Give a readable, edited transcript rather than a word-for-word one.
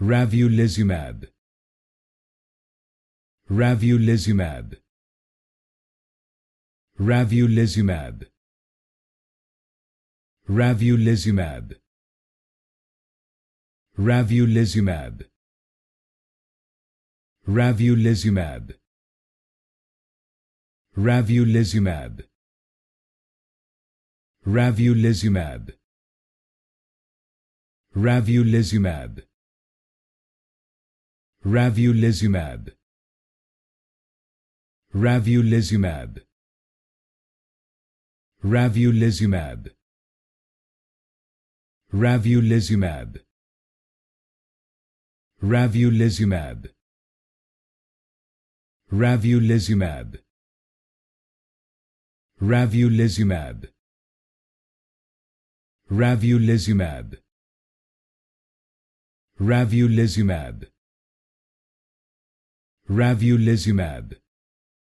Ravulizumab. Ravulizumab. Ravulizumab. Ravulizumab. Ravulizumab. Ravulizumab. Ravulizumab. Ravulizumab. Ravulizumab. Ravulizumab. Ravulizumab. Ravulizumab. Ravulizumab. Ravulizumab. Ravulizumab. Ravulizumab. Ravulizumab. Ravulizumab. Ravulizumab.